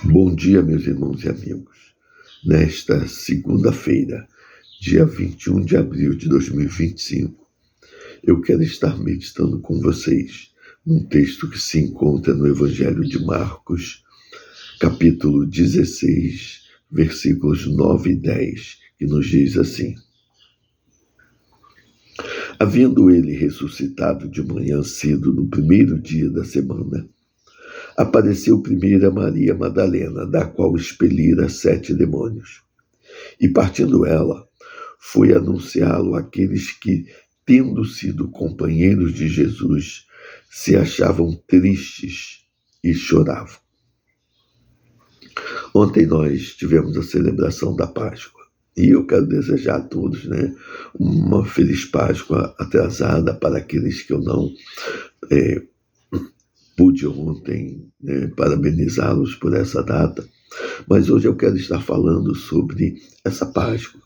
Bom dia, meus irmãos e amigos. Nesta segunda-feira, dia 21 de abril de 2025, eu quero estar meditando com vocês num texto que se encontra no Evangelho de Marcos, capítulo 16, versículos 9 e 10, que nos diz assim: Havendo ele ressuscitado de manhã cedo no primeiro dia da semana, apareceu primeiro a Maria Madalena, da qual expelira 7 demônios. E partindo ela, foi anunciá-lo àqueles que, tendo sido companheiros de Jesus, se achavam tristes e choravam. Ontem nós tivemos a celebração da Páscoa. E eu quero desejar a todos, uma feliz Páscoa atrasada para aqueles que eu não pude ontem parabenizá-los por essa data, mas hoje eu quero estar falando sobre essa Páscoa,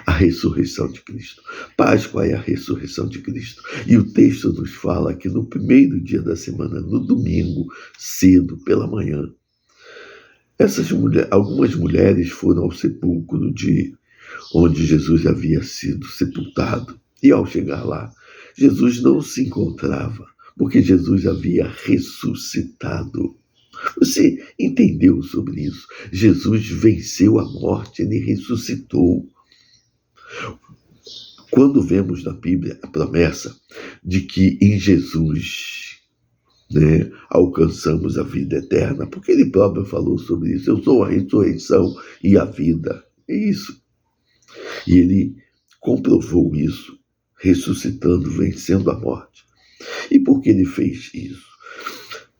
a ressurreição de Cristo. Páscoa é a ressurreição de Cristo. E o texto nos fala que no primeiro dia da semana, no domingo, cedo, pela manhã, algumas mulheres foram ao sepulcro onde Jesus havia sido sepultado. E ao chegar lá, Jesus não se encontrava, porque Jesus havia ressuscitado. Você entendeu sobre isso? Jesus venceu a morte, ele ressuscitou. Quando vemos na Bíblia a promessa de que em Jesus alcançamos a vida eterna, porque ele próprio falou sobre isso: eu sou a ressurreição e a vida. É isso. E ele comprovou isso, ressuscitando, vencendo a morte. E por que ele fez isso?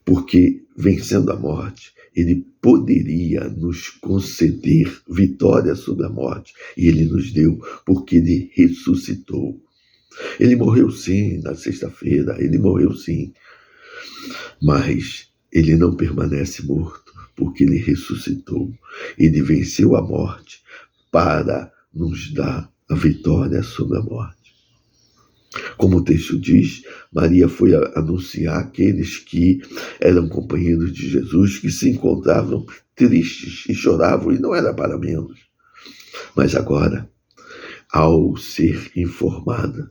Porque, vencendo a morte, ele poderia nos conceder vitória sobre a morte. E ele nos deu, porque ele ressuscitou. Ele morreu sim na sexta-feira, ele morreu sim. Mas ele não permanece morto, porque ele ressuscitou. Ele venceu a morte para nos dar a vitória sobre a morte. Como o texto diz, Maria foi anunciar àqueles que eram companheiros de Jesus, que se encontravam tristes e choravam, e não era para menos. Mas agora, ao ser informados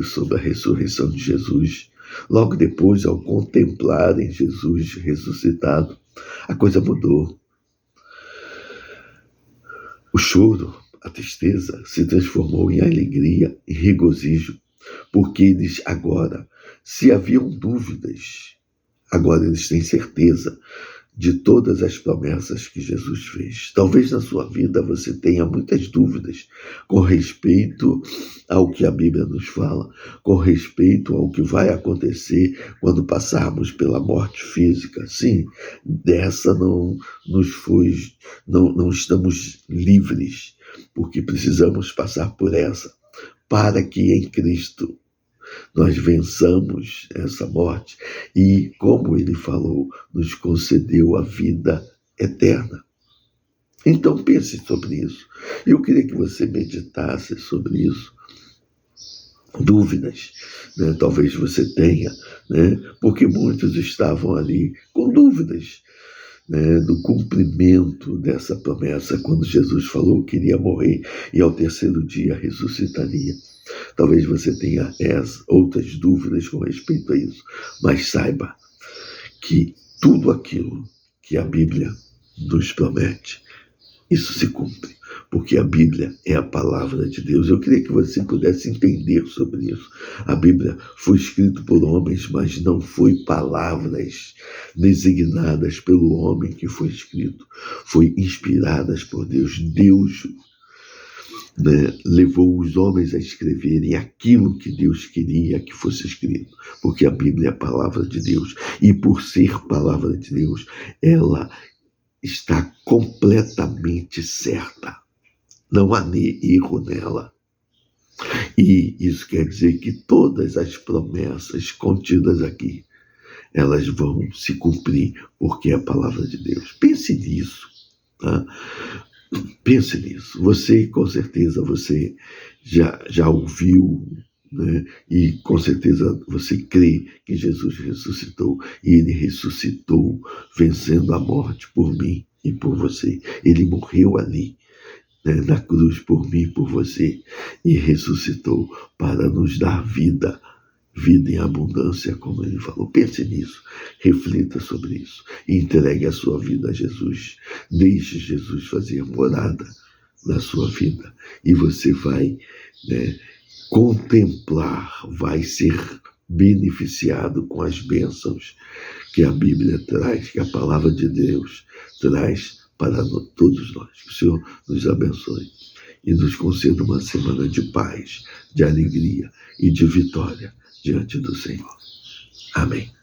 sobre a ressurreição de Jesus, logo depois, ao contemplarem Jesus ressuscitado, a coisa mudou. O choro, a tristeza se transformou em alegria e regozijo, porque eles agora, se haviam dúvidas, agora eles têm certeza de todas as promessas que Jesus fez. Talvez na sua vida você tenha muitas dúvidas com respeito ao que a Bíblia nos fala, com respeito ao que vai acontecer quando passarmos pela morte física. Sim, dessa não estamos livres, porque precisamos passar por essa, para que em Cristo nós vençamos essa morte e, como ele falou, nos concedeu a vida eterna. Então pense sobre isso. Eu queria que você meditasse sobre isso. Dúvidas, talvez você tenha, porque muitos estavam ali com dúvidas do cumprimento dessa promessa, quando Jesus falou que iria morrer e ao terceiro dia ressuscitaria. Talvez você tenha outras dúvidas com respeito a isso, mas saiba que tudo aquilo que a Bíblia nos promete, isso se cumpre, porque a Bíblia é a palavra de Deus. Eu queria que você pudesse entender sobre isso. A Bíblia foi escrita por homens, mas não foi palavras designadas pelo homem que foi escrito. Foi inspiradas por Deus. Deus levou os homens a escreverem aquilo que Deus queria que fosse escrito, porque a Bíblia é a palavra de Deus. E por ser palavra de Deus, ela está completamente certa. Não há erro nela. E isso quer dizer que todas as promessas contidas aqui, elas vão se cumprir, porque é a palavra de Deus. Pense nisso, tá? Pense nisso. Você, com certeza, você já ouviu né? E com certeza você crê que Jesus ressuscitou, e ele ressuscitou vencendo a morte por mim e por você. Ele morreu ali, né, na cruz por mim e por você, e ressuscitou para nos dar vida, vida em abundância, como ele falou. Pense nisso, reflita sobre isso e entregue a sua vida a Jesus. Deixe Jesus fazer morada na sua vida e você vai, né, contemplar, vai ser beneficiado com as bênçãos que a Bíblia traz, que a palavra de Deus traz para todos nós. Que o Senhor nos abençoe e nos conceda uma semana de paz, de alegria e de vitória diante do Senhor. Amém.